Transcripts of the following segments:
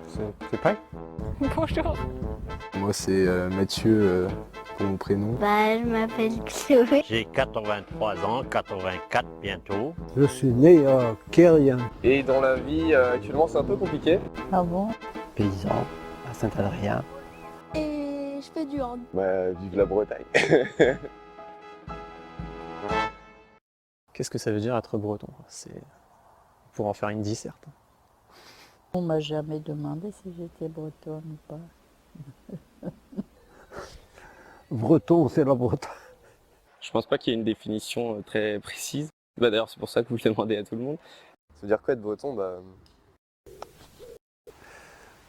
C'est prêt? Bonjour. Moi c'est Mathieu pour mon prénom. Je m'appelle Chloé. J'ai 83 ans, 84 bientôt. Je suis né à Quérien. Et dans la vie, actuellement, c'est un peu compliqué. Ah bon? Paysan à Saint-Adrien. Et je fais du hand. Vive la Bretagne. Qu'est-ce que ça veut dire être breton? C'est pour en faire une disserte. On m'a jamais demandé si j'étais bretonne ou pas. Breton, c'est la Bretagne. Je pense pas qu'il y ait une définition très précise. D'ailleurs, c'est pour ça que vous le demandez à tout le monde. Ça veut dire quoi être breton?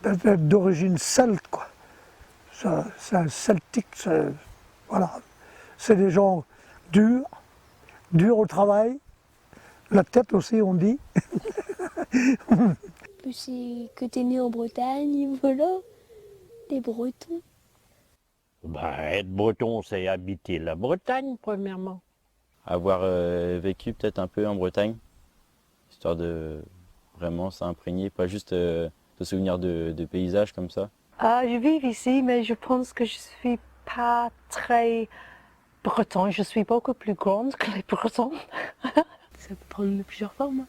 D'origine celte, quoi. C'est un celtique, voilà. C'est des gens durs au travail, la tête aussi, on dit. C'est que t'es né en Bretagne, voilà. T'es breton. Être breton, c'est habiter la Bretagne, premièrement. Avoir vécu peut-être un peu en Bretagne, histoire de vraiment s'imprégner, pas juste se souvenir de paysages comme ça. Je vis ici, mais je pense que je suis pas très breton. Je suis beaucoup plus grande que les Bretons. Ça peut prendre plusieurs formes.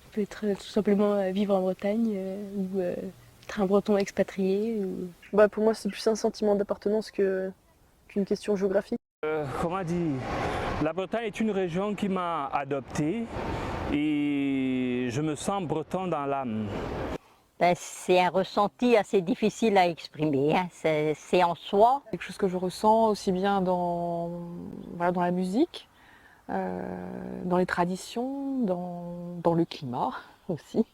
Ça peut être tout simplement vivre en Bretagne ou être un breton expatrié. Pour moi, c'est plus un sentiment d'appartenance qu'une question géographique. Comment dire, la Bretagne est une région qui m'a adopté et je me sens breton dans l'âme. C'est un ressenti assez difficile à exprimer, hein. C'est en soi. Quelque chose que je ressens aussi bien dans la musique, dans les traditions, dans le climat aussi,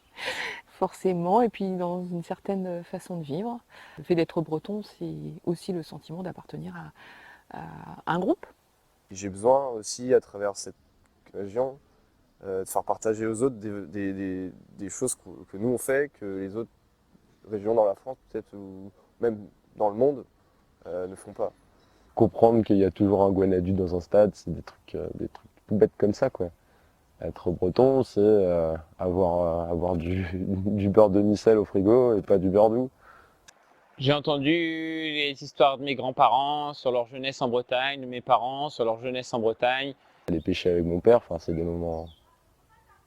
forcément, et puis dans une certaine façon de vivre. Le fait d'être breton, c'est aussi le sentiment d'appartenir à un groupe. J'ai besoin aussi, à travers cette région, de faire partager aux autres des choses que nous on fait, que les autres régions dans la France peut-être, ou même dans le monde, ne font pas. Comprendre qu'il y a toujours un Guanadu dans un stade, c'est des trucs tout bêtes comme ça, quoi. Être breton, c'est avoir du beurre de micelle au frigo et pas du beurre doux. J'ai entendu les histoires de mes grands-parents sur leur jeunesse en Bretagne, de mes parents sur leur jeunesse en Bretagne. Aller pêcher avec mon père, c'est des moments,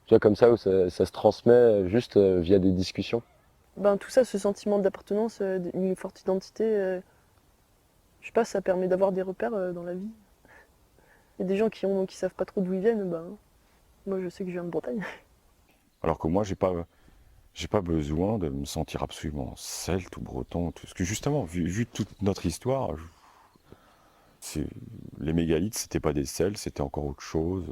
tu vois, comme ça où ça se transmet juste via des discussions. Tout ça, ce sentiment d'appartenance, une forte identité, je sais pas, ça permet d'avoir des repères dans la vie. Il y a des gens qui savent pas trop d'où ils viennent, moi je sais que je viens de Bretagne. Alors que moi, j'ai pas besoin de me sentir absolument celte ou breton, parce que justement, vu toute notre histoire, les mégalithes, c'était pas des Celtes, c'était encore autre chose,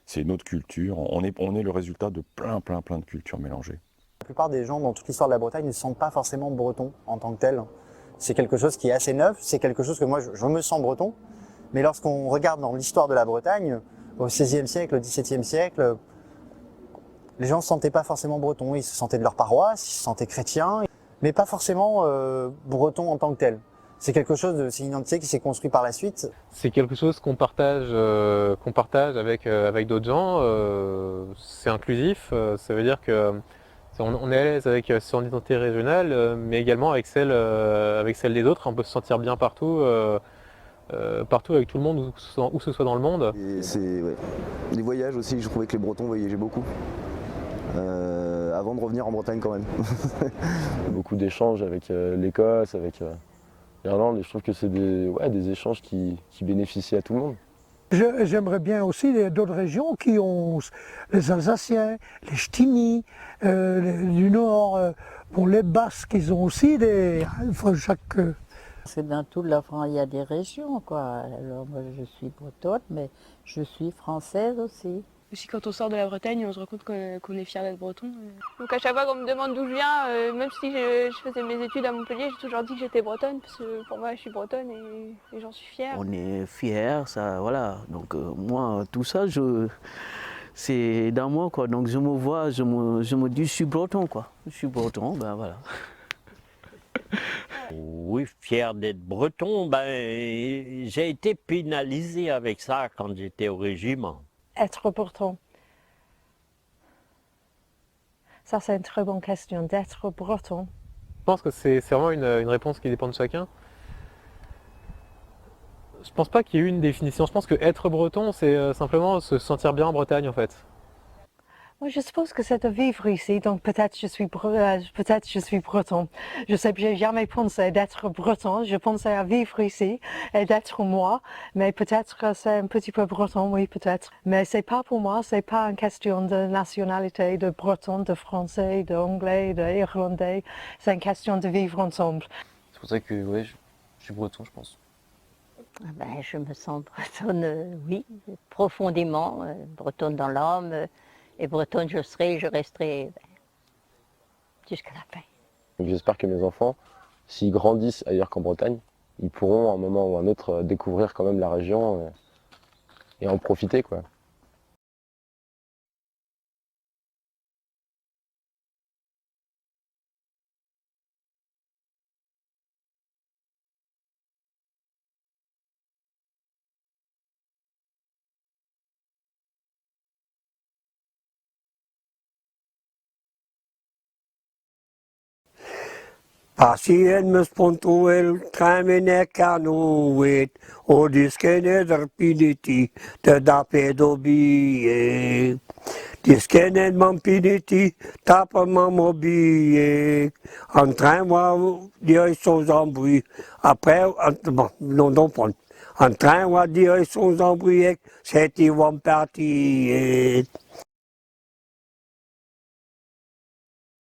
c'est une autre culture. On est le résultat de plein de cultures mélangées. La plupart des gens dans toute l'histoire de la Bretagne ne se sentent pas forcément bretons en tant que tels. C'est quelque chose qui est assez neuf, c'est quelque chose que moi je me sens breton, mais lorsqu'on regarde dans l'histoire de la Bretagne, au XVIe siècle, au XVIIe siècle, les gens ne se sentaient pas forcément bretons, ils se sentaient de leur paroisse, ils se sentaient chrétiens, mais pas forcément bretons en tant que tels. C'est quelque chose, c'est une identité qui s'est construite par la suite. C'est quelque chose qu'on partage avec d'autres gens. C'est inclusif, ça veut dire que on est à l'aise avec son identité régionale, mais également avec celle des autres. On peut se sentir bien partout avec tout le monde, où que ce soit dans le monde. Les voyages aussi, je trouvais que les Bretons voyageaient beaucoup. Avant de revenir en Bretagne quand même. Beaucoup d'échanges avec l'Écosse, avec l'Irlande, et je trouve que c'est des échanges qui bénéficient à tout le monde. J'aimerais bien aussi d'autres régions qui ont les Alsaciens, les Ch'tis, du Nord, les Basques, ils ont aussi C'est dans toute la France, il y a des régions, quoi. Alors moi je suis bretonne, mais je suis française aussi. Aussi quand on sort de la Bretagne, on se rend compte qu'on est fier d'être breton. Donc à chaque fois qu'on me demande d'où je viens, même si je faisais mes études à Montpellier, j'ai toujours dit que j'étais bretonne, parce que pour moi je suis bretonne et j'en suis fière. On est fiers, ça, voilà. Donc moi, tout ça, c'est dans moi, quoi. Donc je me vois, je me dis, je suis breton, quoi. Je suis breton, voilà. Oui, fier d'être breton, j'ai été pénalisé avec ça quand j'étais au régiment. Être breton, Ça, c'est une très bonne question, d'être breton. Je pense que c'est vraiment une réponse qui dépend de chacun. Je pense pas qu'il y ait une définition. Je pense que être breton, c'est simplement se sentir bien en Bretagne en fait. Moi, je suppose que c'est de vivre ici, donc peut-être je suis breton. Je sais que j'ai jamais pensé d'être breton, je pensais à vivre ici et d'être moi, mais peut-être c'est un petit peu breton, oui, peut-être. Mais c'est pas pour moi, c'est pas une question de nationalité, de breton, de français, d'anglais, d'irlandais, c'est une question de vivre ensemble. C'est pour ça que ouais, je suis breton, je pense. Ben, je me sens bretonne, oui, profondément, bretonne dans l'âme. Et bretonne je resterai jusqu'à la fin. J'espère que mes enfants, s'ils grandissent ailleurs qu'en Bretagne, ils pourront à un moment ou à un autre découvrir quand même la région et en profiter, quoi. Pasien me spontuel, tramene canoet, o diskene der piniti, de da pedobie. Diskene man piniti, tapa man mobie. En train, moi, dire sans embrouille. Après, non, pas. En train, moi, dire sans embrouille, c'est ils vont partir.